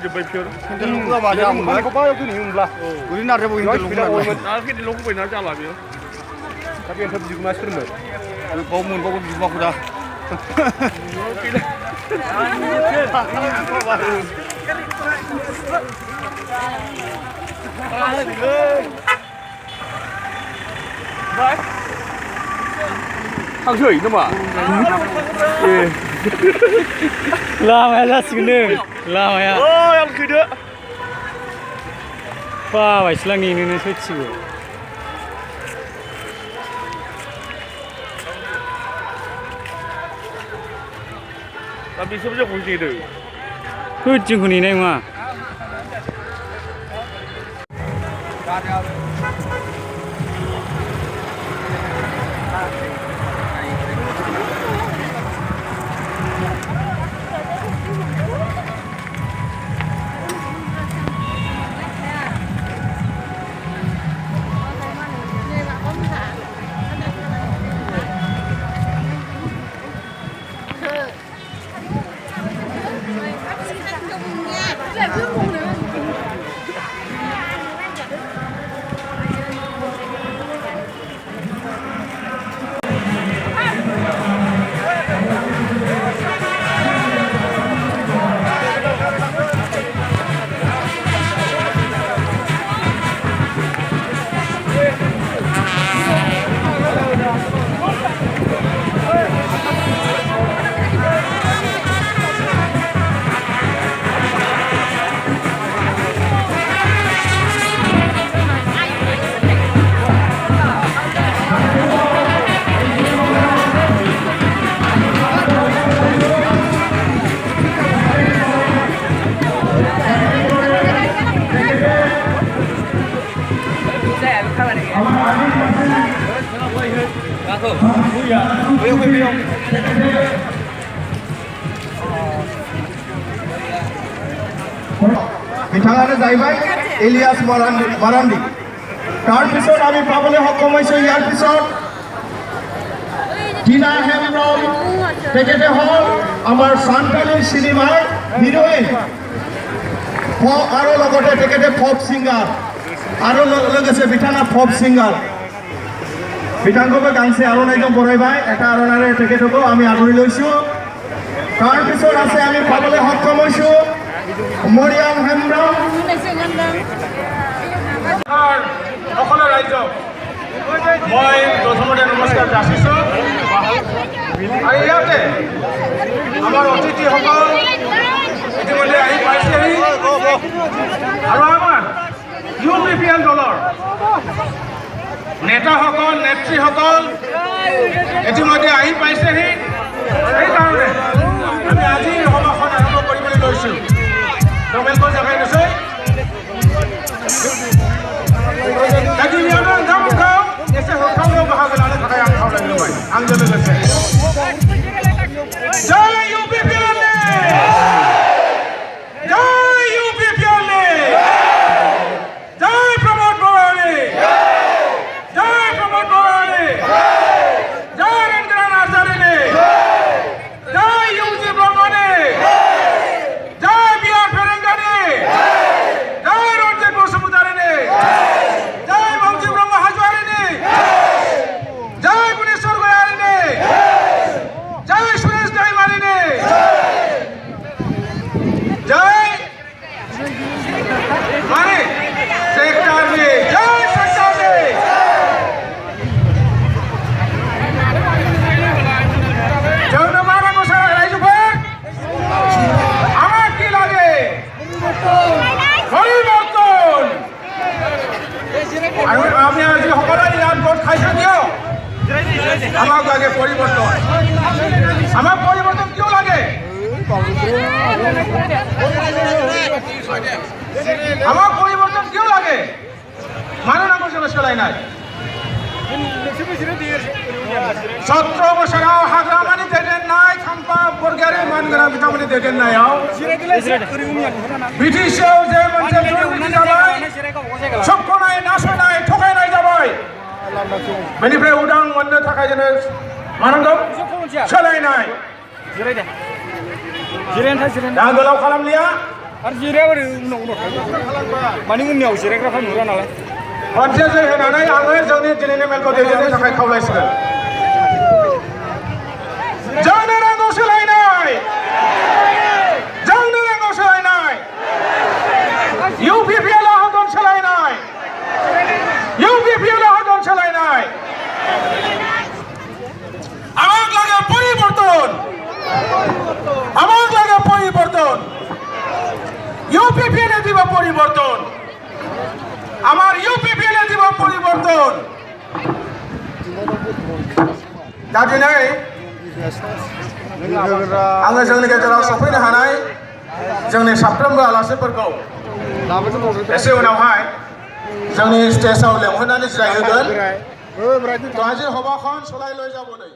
जोब्बाय Enggak macam, mana kau bayar tu ni umblah. Guli nak rebo hindu lumba. Tapi di lomba ini jalan dia. Tapi yang terjadi macam mana? Bau jumpa aku dah. Thằng Thủy nữa mà. Làm hay là xin nữa, làm hay à? Ôi ăn cứ nữa. Wah, vậy là nghe nên sẽ chịu. Tapi sebenarnya kunci itu. Cứ chừng con này mà. बिथाङानो जाहैबाय इलियास मारान्डी तार पिছত আমি পাবলৈ সক্ষম হৈছো ইয়াৰ পিছত টিনা হেমব্ৰম তেখেতে হল আমাৰ সান্তালী সিনেমাৰ হিৰোইন আৰু লগতে তেখেতে পপ সিঙ্গাৰ আৰু লগতে বিথানা পপ সিঙ্গাৰ বিথাংগকে গাংছে আৰণাইজন বৰাইবাই এটা আৰণাৰে তেখেতকো আমি আদৰি লৈছো তাৰ পিছত আছে আমি পাবলৈ সক্ষম হৈছো মৰিয়াম হেমব্ৰম সকলো ৰাজ্য মই প্ৰথমতে নমস্কাৰ যাচিছো আৰু ইয়াতে আমাৰ অতিথিসকল ইতিমধ্যে আহি পাইছেহি আৰু আমাৰ UPPL দলৰ নেতাসকল নেত্ৰীসকল ইতিমধ্যে আহি পাইছেহি সেইকাৰণে আমি আজি সভাখন আৰম্ভ কৰিবলৈ লৈছোঁ Domelko jangan nasi. Jadi ni orang kamu kau, nasi kau lo bahagia lalu pakai yang kau lagi luai. Angger nasi. Jai UPPL, Jai UPPL, Jai Promote Bawani, Jai Promote Bawani, Jai Runikhata Asrabari, Jai UG Bawani. আমাক লাগে পরিবর্তন আমাক পরিবর্তন কিয় লাগে আমাক পরিবর্তন কিয় লাগে মানুষ আমার সমস্যা নাই 17 বছরাও হাগ্রামানি দেটেন নাই খাম্পা বর্গারে মানগরা বিটামনি দেটেন নাই আও ব্রিটিশেও যে মঞ্চে দুর্নীতি যাবাই সক্ষনাই নাশনাই ঠকাই নাই যাবাই बेनिफ्राय उदां मोननो थाखाय जोङो मानांगौ सोलायनाय दा गोलाव खालामलिया आरो जिराया ओरै उनाव माने उननियाव जिरायग्राफ्रा नुरा नालाय खनसे जै होनानै आङो जोंनि दिनैनि मेलखौ दैदेननो थाखाय खावलायसिगोन जोंनो नांगौ सोलायनाय जोंनो नांगौ सोलायनाय UPPL हागोन सोलायनाय UPPL हागोन सोलायनाय আমার লাগে পরিবর্তন আমার লাগে পরিবর্তন UPPL এ দিব পরিবর্তন আমার UPPL এ দিব পরিবর্তন दा दिनै आङो जोंनि गेजेराव सफैनो हानाय जोंनि साफ्रोमबो आलासिफोरखौ एसे उनावहाय जोंनि स्टेजआव लेंहरनानै जिरायहोगोन तो আজি সভাখন চলাই লৈ যাবলৈ